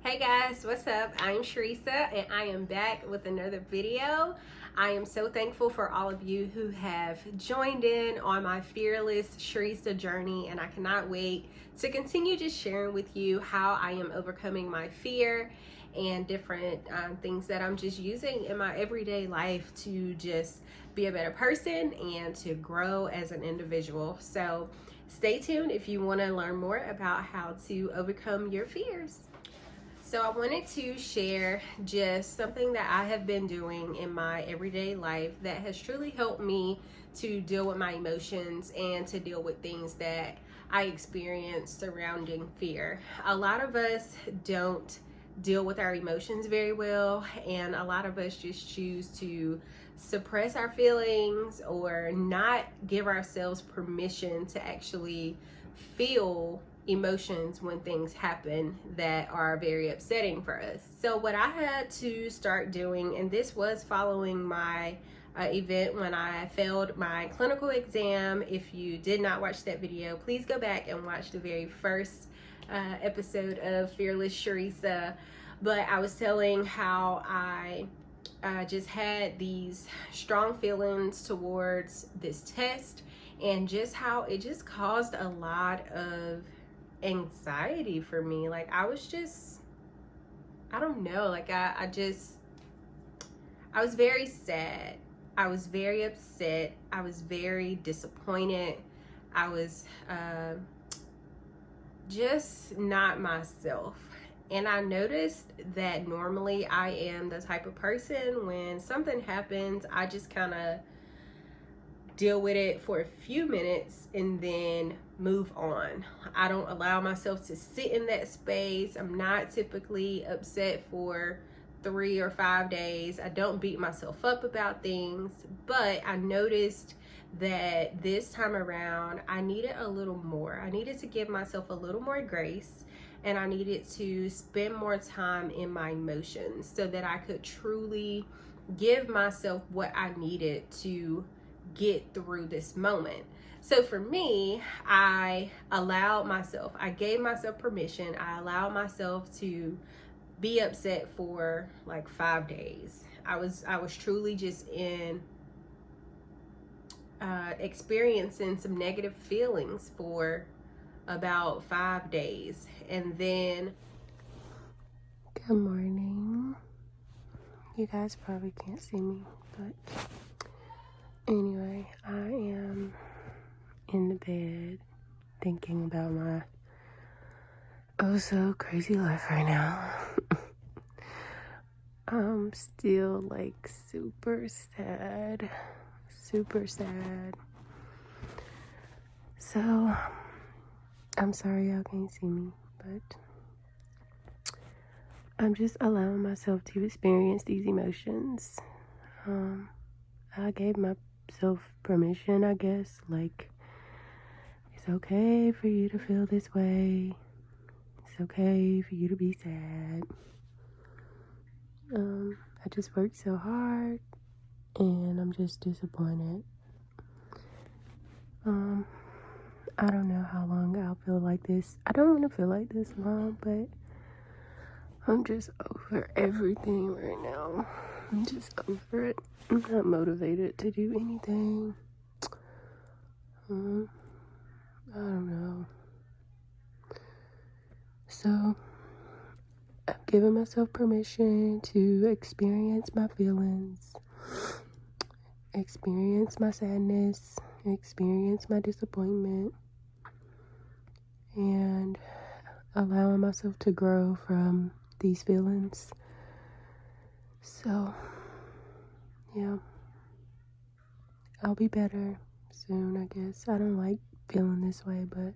Hey guys, what's up? I'm Sheresa and I am back with another video. I am so thankful for all of you who have joined in on my fearless Sheresa journey, and I cannot wait to continue just sharing with you how I am overcoming my fear and different things that I'm just using in my everyday life to just be a better person and to grow as an individual. So stay tuned if you want to learn more about how to overcome your fears. So I wanted to share just something that I have been doing in my everyday life that has truly helped me to deal with my emotions and to deal with things that I experience surrounding fear. A lot of us don't deal with our emotions very well, and a lot of us just choose to suppress our feelings or not give ourselves permission to actually feel emotions when things happen that are very upsetting for us. So what I had to start doing, and this was following my event when I failed my clinical exam. If you did not watch that video, please go back and watch the very first episode of Fearless Sheresa. But I was telling how I just had these strong feelings towards this test, and just how it just caused a lot of anxiety for me. Like I was just, I don't know, like I was very sad. I was very upset. I was very disappointed. I was just not myself. And I noticed that normally I am the type of person, when something happens, I just kind of deal with it for a few minutes and then move on. I don't allow myself to sit in that space. I'm not typically upset for 3 or 5 days. I don't beat myself up about things, but I noticed that this time around I needed a little more. I needed to give myself a little more grace, and I needed to spend more time in my emotions so that I could truly give myself what I needed to get through this moment. So for me, I gave myself permission. I allowed myself to be upset for like 5 days. I was truly just in experiencing some negative feelings for about 5 days. And then, good morning. You guys probably can't see me, but anyway, I am in the bed thinking about my oh so crazy life right now. I'm still like super sad. So I'm sorry y'all can't see me, but I'm just allowing myself to experience these emotions. I gave myself permission, I guess, like, it's okay for you to feel this way. It's okay for you to be sad. I just worked so hard and I'm just disappointed. I don't know how long I'll feel like this. I don't want to feel like this long, but I'm just over everything right now. I'm just over it. I'm not motivated to do anything. I don't know. So I've given myself permission to experience my feelings, experience my sadness, experience my disappointment, and allowing myself to grow from these feelings. So, yeah, I'll be better soon, I guess. I don't like feeling this way, but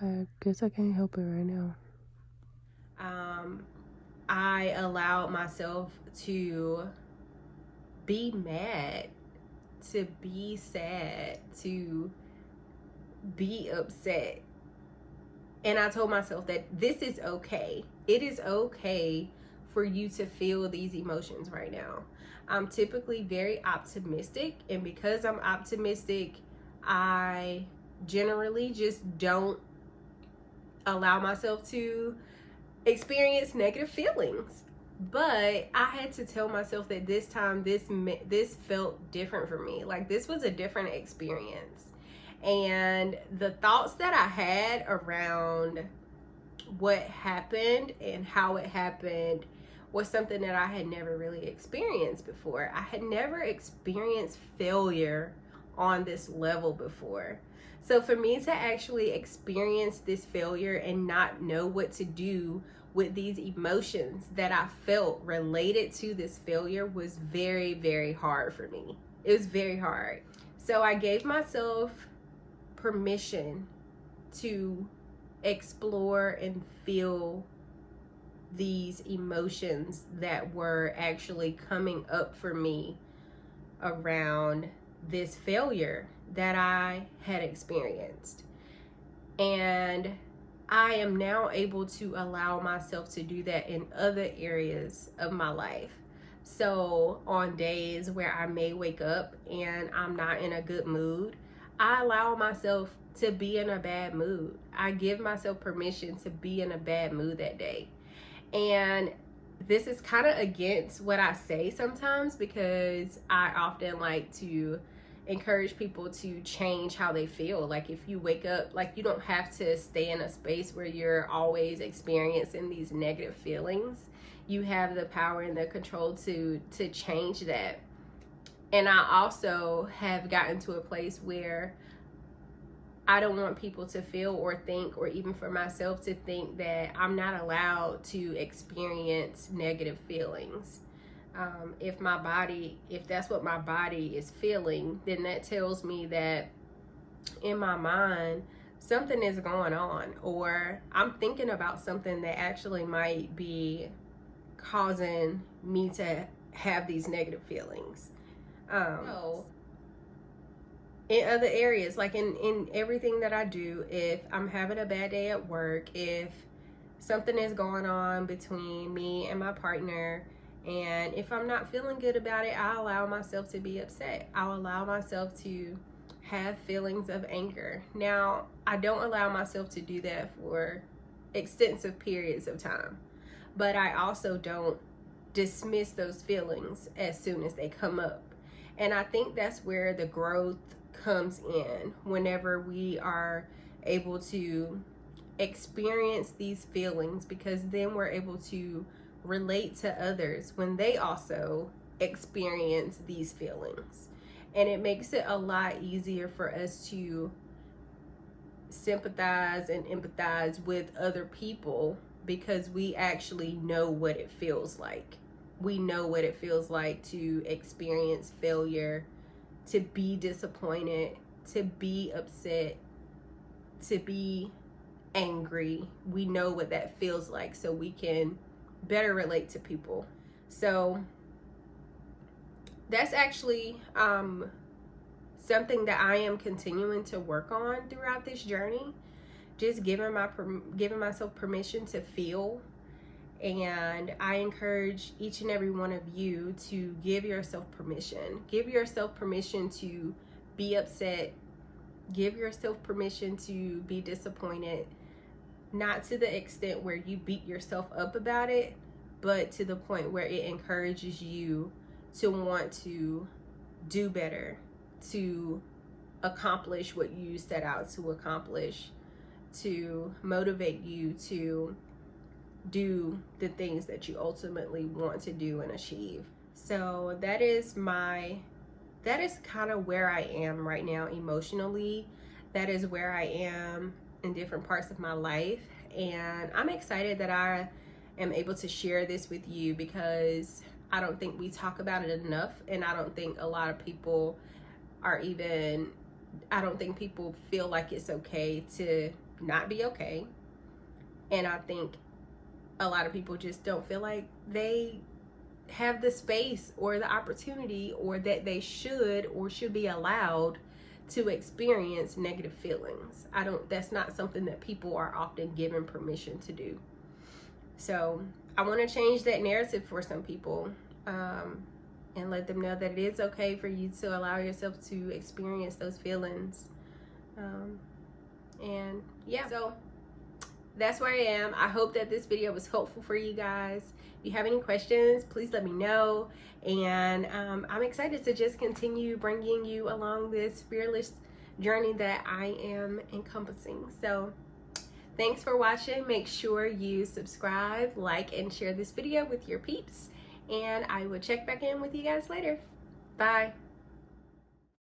I guess I can't help it right now. I allowed myself to be mad, to be sad, to be upset. And I told myself that this is okay. It is okay for you to feel these emotions right now. I'm typically very optimistic, and because I'm optimistic, I generally just don't allow myself to experience negative feelings. But I had to tell myself that this time this felt different for me. Like, this was a different experience. And the thoughts that I had around what happened and how it happened was something that I had never really experienced before. I had never experienced failure on this level before. So for me to actually experience this failure and not know what to do with these emotions that I felt related to this failure was very, very hard for me. It was very hard. So I gave myself permission to explore and feel these emotions that were actually coming up for me around this failure that I had experienced. And I am now able to allow myself to do that in other areas of my life. So on days where I may wake up and I'm not in a good mood, I allow myself to be in a bad mood. I give myself permission to be in a bad mood that day. And this is kind of against what I say sometimes, because I often like to encourage people to change how they feel. Like, if you wake up, like, you don't have to stay in a space where you're always experiencing these negative feelings. You have the power and the control to change that. And I also have gotten to a place where I don't want people to feel or think, or even for myself to think, that I'm not allowed to experience negative feelings. If that's what my body is feeling, then that tells me that in my mind something is going on, or I'm thinking about something that actually might be causing me to have these negative feelings. In other areas, like in everything that I do, if I'm having a bad day at work, if something is going on between me and my partner, and if I'm not feeling good about it, I allow myself to be upset. I'll allow myself to have feelings of anger. Now, I don't allow myself to do that for extensive periods of time, but I also don't dismiss those feelings as soon as they come up. And I think that's where the growth comes in, whenever we are able to experience these feelings, because then we're able to relate to others when they also experience these feelings. And it makes it a lot easier for us to sympathize and empathize with other people, because we actually know what it feels like. We know what it feels like to experience failure, to be disappointed, to be upset, to be angry. We know what that feels like, so we can better relate to people. So that's actually something that I am continuing to work on throughout this journey. Just giving myself permission to feel. And I encourage each and every one of you to give yourself permission. Give yourself permission to be upset. Give yourself permission to be disappointed. Not to the extent where you beat yourself up about it, but to the point where it encourages you to want to do better, to accomplish what you set out to accomplish, to motivate you to do the things that you ultimately want to do and achieve. So that is kind of where I am right now emotionally. That is where I am in different parts of my life. And I'm excited that I am able to share this with you, because I don't think we talk about it enough. And I don't think a lot of people I don't think people feel like it's okay to not be okay. And I think a lot of people just don't feel like they have the space or the opportunity, or that they should be allowed to experience negative feelings. That's not something that people are often given permission to do. So I want to change that narrative for some people, and let them know that it is okay for you to allow yourself to experience those feelings. And yeah, so that's where I am. I hope that this video was helpful for you guys. If you have any questions, please let me know. And I'm excited to just continue bringing you along this fearless journey that I am encompassing. So thanks for watching. Make sure you subscribe, like, and share this video with your peeps. And I will check back in with you guys later. Bye.